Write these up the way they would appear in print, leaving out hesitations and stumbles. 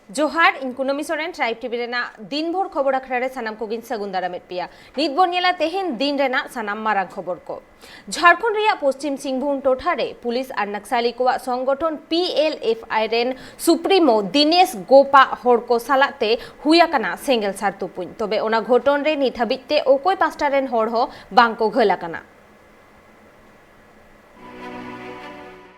जोहार इन कुनमी Soren tribe TV Raina दिन भर खबर आखड़ा रे सानाम कोगिन सगुन दारामेद पिया नित बोन नेला तेहेन दिन रेना सानाम मारांग खबर को झारखंड रिया पश्चिम सिंहभूम टोठा रे पुलिस और नक्सली को संगठन PLFI rain supremo Dinesh Gopa होड़ को सालाते हुयाकना सेंगेल सार तुपुन तबे ओना घटन रे नित हाबिते ओकोय पास्टा रेन होड़ हो बांको घोलाकना।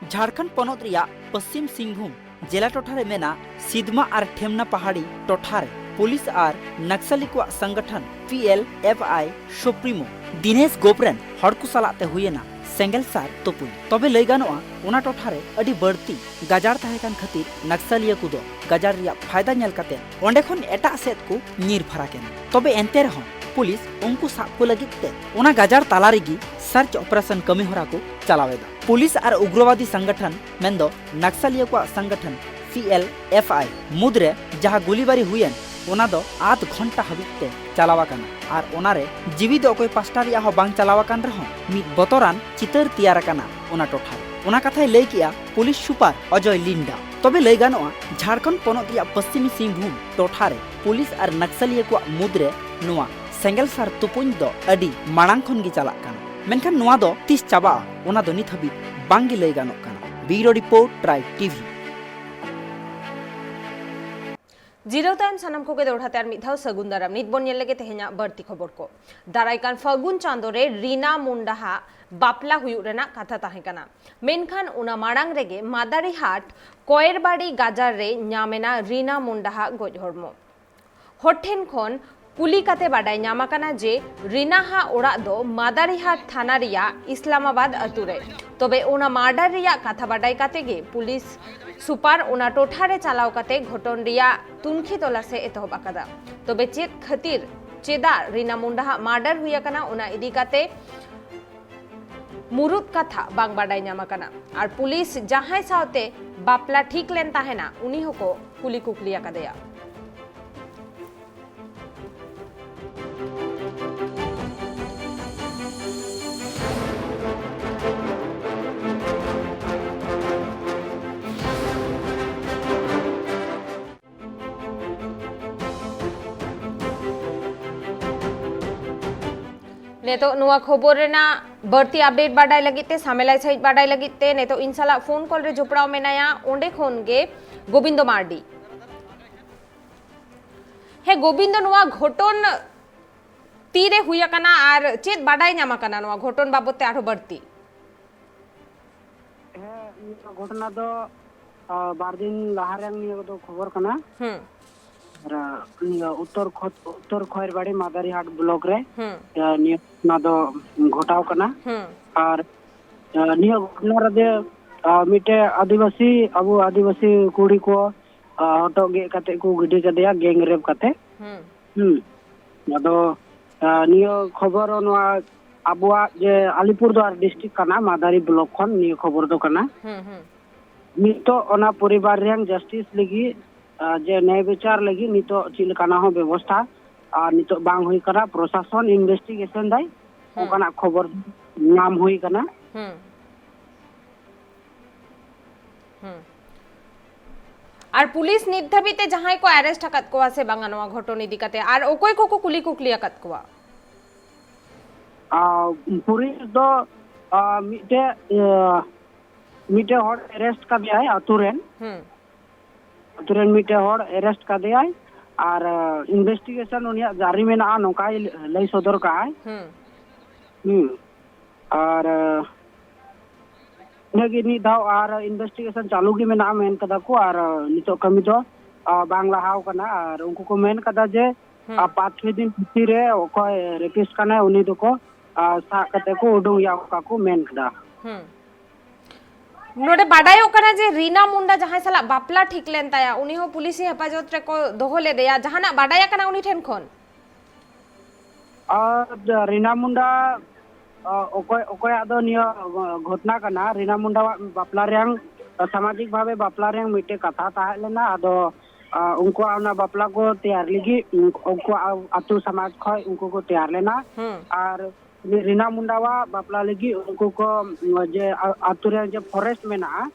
झारखंड पनत रिया पश्चिम सिंहभूम जिला टोठारे मेना सिदमा और ठेमना पहाड़ी टोठारे पुलिस और नक्सली को संगठन PLFI सुप्रीमो दिनेश गोपरेन हड़कु सालाते हुएना सेंगेल सार तुपुन तबे लई गानोआ ओना टोठारे अडी बड़ती गाजार ताहेकान खातिर नक्सलिया कुदो गाजार रिया फायदा नेल काते ओंडे खन एटा सेद को नीर फराकेना तबे एंते रहन पुलिस उनको साब को लगिते ओना गाजार ताला रेगी सर्च ऑपरेशन कमी होरा को चलावेदा पुलिस और उग्रवादी संगठन मेंदो नक्सलिया को संगठन PLFI मुद्रे जहाँ गुलीबारी हुएन ओना दो आध घंटा हबिते चलावाकाना और ओनारे जीवी दो कोई पास्टा रिया हो बांग चलावाकान रहो मिद बतरान चितर तियाराकाना ओना टोठारे ओना कथाय लई किया पुलिस सुपार अजय लिंडा तबे लई गानोआ झारखंड पनत रिया पश्चिमी सिंहभूम टोठारे पुलिस और नक्सलिया को मुद्रे नुआ सेंगेल सार तुपुन दो अडी मांग खन गी चलाक काना मेनखान नुआ दो तीस चाबा ओना दो नित हाबि बांगी लई गानोक काना। Bureau report tribe TV. Zero time सानाम को दौड़ाते और मिधाव सगुन दाराम नित बोन नेल लगे तेहेना बढ़ती खबर को दारायकान फागुन चांदो रे रीना मुंडाहा बापला हुयु रेना कथा ताहे कना मेनखान उना माड़ांग रेगे मादारी हाट कोयरबाड़ी गाजार रे न्यामेना रीना मुंडाहा गोज हड़मो होठेन खन कुली काते बाडाय न्यामाकाना जे रीनाहा ओड़ा दो मादारीहाट थाना रिया इस्लामाबाद अतुरे तबे ओना मार्डर रिया कथा बाडाय काते गे पुलिस सुपार ओना टोठारे चालाव काते घटन रिया तुनखी तलासे एतहब आकादा तबे चेद खातिर चेदा रीना मुंडाहा मार्डर हुयाकाना ओना इदी काते मुरुद कथा बांग बाडाय न्यामाकाना और पुलिस जहां सावते बापला ठीक लेन ताहेना उनी हको कुली कुकली आकादेया। नेतो नुआ खबर रेना बढ़ती अपडेट बाडाय लगिते सामेलाय सहित बाडाय लगिते नेतो इनसाला फोन कॉल रे जोपड़ाव मेनाया ओंडे खोन गे गोविंदो मार्डी हे गोविंदो नुआ घटन तीरे हुयाकाना आर चेत बाडाय न्यामाकाना नुआ घटन बाबते आरो बढ़ती हे घटना दो बार दिन लाहारे नियो दो खबर कना उत्तर खैरबाड़ी मादारी हाट ब्लॉक रे ना दो घटाव कना और नियो घटना रे मिटे आदिवासी अबो आदिवासी कुड़ी को हटो गे काते को गिडी कदेया गैंग रेप काते अदो नियो खबर नवा अबुआ जे अलीपुरद्वार डिस्ट्रिक्ट कना मादारी ब्लॉक खन नियो खबर दो कना नितो ओना परिवार रेंग जस्टिस लगी जे न्याय विचार लगी नितो चिलकाना हो व्यवस्था और नितो बांग हुई करा प्रशासन इन्वेस्टिगेशन दाई ओकना खबर नाम हुई कना और पुलिस नित धबिते जहां को अरेस्ट हकत को से बांगानवा घटन इदी कते और ओकोय को कुली कुकली हकत को पुलिस दो मिटे हर अरेस्ट का दिया है अतुरेन तुरंत मिटे हर अरेस्ट का दिया है और इन्वेस्टिगेशन उनिया जारी में ना नौका लई सदर का है और नेगी नि दाव और इन्वेस्टिगेशन चालू की में ना मेन कदा को और नितो कमी दो बांग्ला हाव कना और उनको को मेन कदा जे 5-6 दिन भीतर रे ओकोय रेपिस्ट कना उनी दो को सा कते को उडुंग या का को मेन कदा नोडे बाडाय ओकना जे रीना मुंडा जहां साला बापला ठीक लेन ताया उनी हो पुलिस हेफाजत रे को दोहले देया जहाना बाडाया कना उनी ठेन खोन रीना मुंडा ओकोय ओकोय आदो नियो घटना कना रीना मुंडा बापला रेंग सामाजिक भावे बापला रेंग मिटे कथा ताहे लेना आदो उनको आना बापला को तैयार लगी उनको अतु समाज खय उनको को तैयार लेना और रीना मुंडावा बापला लगी उनको को जे आतुरे जे फॉरेस्ट में ना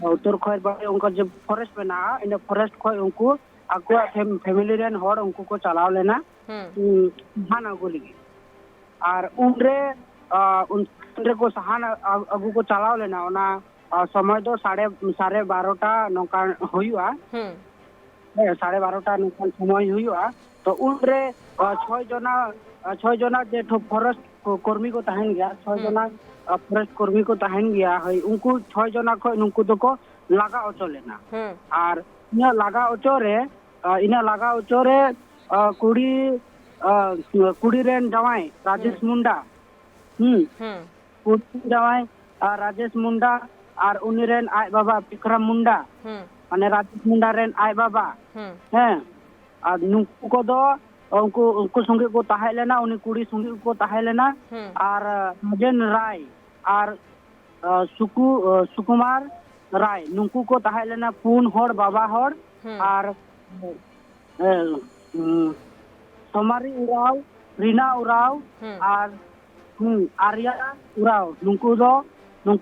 उत्तर खैरबाड़ी उनका जब फॉरेस्ट में ना इन फॉरेस्ट खो उनको आको फैमिली रेन हर उनको को चलाव लेना सहान आगू लगी और उनरे को सहान आगू को चलाव लेना ओना समय दो 12:30 नौका हुआ 12:30 नौका समय हुआ तो उनरे 6 जना जे फॉरेस्ट कर्मी को तहन गया 6 जना फॉरेस्ट कर्मी को तहन गया है उनको 6 जना खो उनको तो को लगा ओचो लेना और इन लगा ओचो रे कुड़ी रेन जवाई राजेश मुंडा कुड़ी जवाई राजेश मुंडा और उनी रेन आय बाबा विक्रम मुंडा माने राजेश मुंडा रेन आय बाबा हैं और नुकु को दो उनको संगे को ताहे लेना उनी कुड़ी संगे को ताहे लेना और राजन राय और सुकुमार राय नुकु को ताहे लेना पुन होड़ बाबा होड़ और सोमारी उराव रीना उराव और आर्या उराव नुकु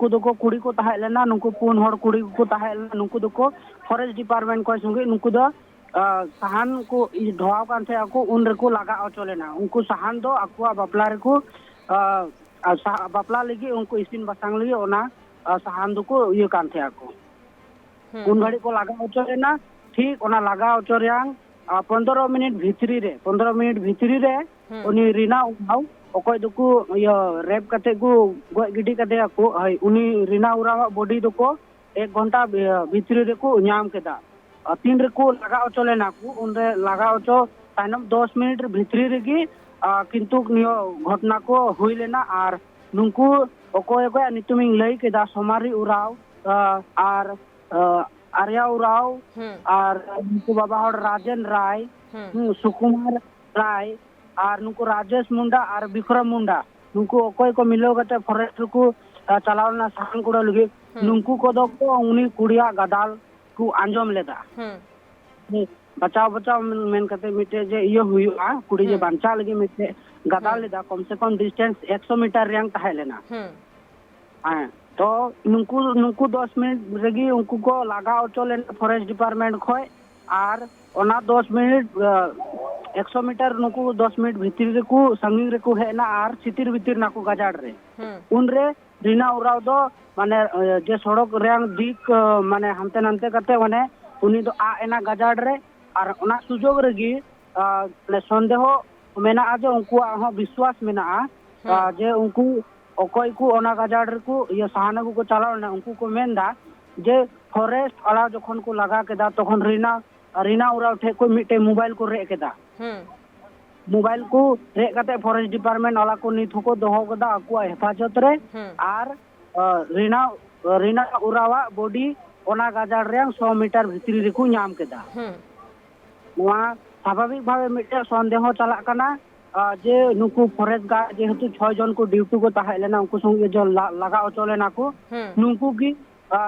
दो को कुड़ी को ताहे लेना नुकु पुन होड़ कुड़ी को ताहे लेना नुकु दो को फॉरेस्ट डिपार्टमेंट को संगे नुकु दो सहान को ढोआव कान थे आको उन रको लगा ओचो लेना उनको सहान दो आकुआ बापला रको बापला लगी उनको इसिन बसांग लगी ओना सहान दो को ये कान थे आको उन घड़ी को लगा ओचो लेना ठीक ओना लगा ओचो रियांग 15 मिनट भितरी रे उनी रीना उराव ओकोय दुको यो रेप कते को गय गिडी कते आको उनी रीना उराव बॉडी दुको 1 घंटा भितरी रे को न्याम केदा 3 रेको लगा ओचो लेना को उनरे लगा ओचो तायनम 10 मिनट भितरी रेगी किंतु नियो घटना को हुई लेना और नुंकु ओकोय को नितुमिंग लई केदा सोमारी उराव और आर्या उराव और नुंकु बाबा हड़ राजन राय सुकुमार राय और नुंकु राजेश मुंडा और विक्रम मुंडा नुंकु ओकोय को मिलो गते फॉरेस्ट को चलावना सहान कोड़ा लगी नुंकु को दो को उनी कुड़िया गदाल को आंजम लेदा बचाव मेन कते मिटे जे इयो हुआ कुड़ी जे बांचा लगी मिटे गदाल लेदा कम से कम डिस्टेंस 100 मीटर रियांग ताहे लेना हां तो नुंकु 10 मिनट रेगी उनको को लगा ओचो लेना फॉरेस्ट डिपार्टमेंट खोय और ओना 10 मिनट 100 मीटर नुंकु 10 मिनट भितरी रे को संगी रे को हेना और सितिर भितर ना को गजाड़ रे उनरे रीना उराव दो माने जे सड़क रेंग दिक माने हमते नंते करते माने उनी दो आ एना गजाड़ रे और ओना सुजोग रेगी संदेह मेना आज उनको हो विश्वास मेना जे उनको ओकोय को ओना गजाड़ रे को ये सहाना को चलाव ना उनको को मेनदा जे फॉरेस्ट वाला जखन को लगा केदा तखन रीना उराव ठे को मिटे मोबाइल को रे केदा मोबाइल को रे कते फॉरेस्ट डिपार्टमेंट वाला को निथ को दोहो कदा आको हेफाजत रे और रीना उरावा बॉडी ओना गजाड़ रे 100 मीटर भितरी रे को नाम केदा नवा स्वाभाविक भावे मिटे संदेह चला कना जे नुकु फॉरेस्ट गार्ड जेहेतु 6 जन को ड्यूटी को ताहे लेना उनको संगे जो लगा ओचो लेना को नुकु की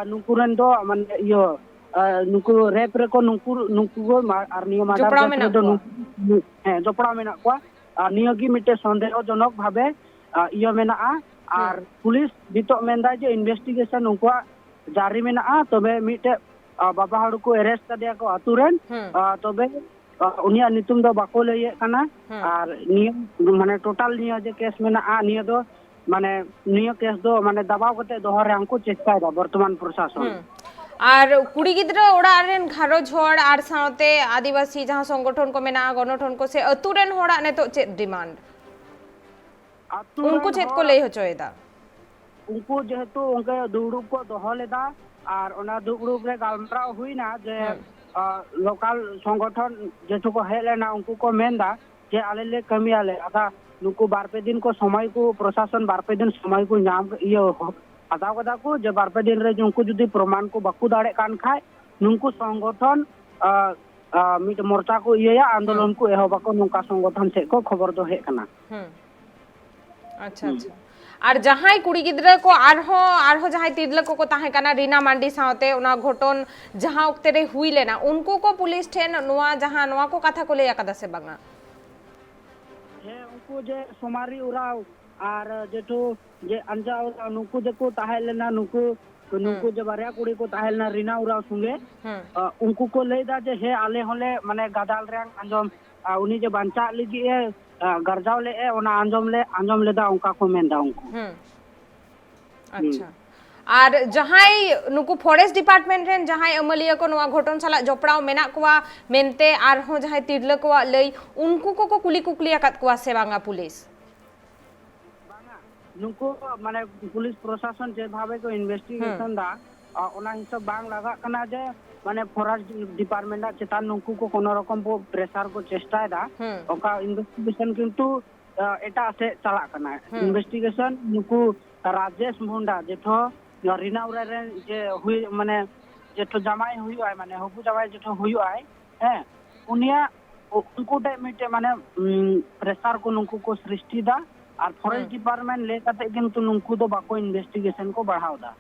नुकु रेन दो माने यो नुकु रेप रे को नुकु को आर नियो माडा दो हे जोपड़ा मेना को नियो की मिटे संदेह जनक भावे इयो मेना और पुलिस बितो मेंदा जे इन्वेस्टिगेशन उनको जारी मेना तबे मिटे बाबा हड़ को अरेस्ट कदिया को अतुरेन तबे उनिया नितुम दो बाको लइए कना और नियो माने टोटल नियो जे केस मेना नियो दो माने नियो केस दो माने दबाव कते दोहर रे हमको चेष्टा दा वर्तमान प्रशासन और कुड़ी गिद्रा ओड़ा रेन घारोज होड़ आर साथे आदिवासी जहां संगठन को मेना गणठन को से अतुरेन होड़ा ने तो चेत डिमांड उनको चेत को ले होचोयदा उनको जेहेतु उनके दुड़ुब को दोहो लेदा और ओना दुड़ुब रे गालमराव हुईना जे लोकल संगठन जेतु को हेलेना उनको को मेनदा जे आले ले कमी आले आदा नुको 12 दिन को समय को प्रशासन 12 दिन समय को नाम इयो आदाव कदा को जे 12 दिन रे उनको जुदी प्रमाण को बाकू दाड़े कान खाय नुको संगठन मिट मोर्चा को इया आंदोलन को एहो बाको नुका संगठन से को खबर दो हे कना अच्छा और जहां कुड़ी गिद्रा को आरहो जहां तिरलक को ताहे कना रीना मांडी साथे उना घटन जहां उक्ते रे हुई लेना उनको को पुलिस ठेन नोआ जहां नोआ को कथा को ले कदा से बंगा हे उनको जे सोमारी उराव और जेठो जे अंजा उराव नुको जे को ताहे लेना नुको तो नुकु जो बारिया कुड़ी को ताहेलना रीना उराव संगे उनको को लेदा जे हे आले होले माने गादाल रेंग आंजम उनी जे बांचा लिगी ए गरजाव ले ए ओना आंजम लेदा उनका को मेंदा उनको अच्छा और जहाई नुकु फॉरेस्ट डिपार्टमेंट रेन जहाई अमलिया को नवा घटन साला जपड़ाव मेना कोवा मेनते आर हो जहाई तिरला कोवा लई उनको को कुली कुकली आकत कोवा से बांगा पुलिस नुको माने पुलिस प्रशासन जे भावे को इन्वेस्टिगेशन दा ओना हिसाब बांग लगा कना जे माने फॉरेस्ट डिपार्टमेंट चेतान नुको को कोनो रकम को प्रेशर को चेष्टा दा ओका इन्वेस्टिगेशन किंतु एटा से चला कना इन्वेस्टिगेशन नुको राजेश मुंडा जेठो रीना उरा रे जे हुई माने जेठो जमाई हुई आय माने हबु जमाई जेठो हुई आय है उनिया उनको टे मिटे माने प्रेशर को नुको को सृष्टि दा और फॉरेस्ट डिपार्टमेंट ले करते किंतु नुकु दो बाको इन्वेस्टिगेशन को बढ़ाव दा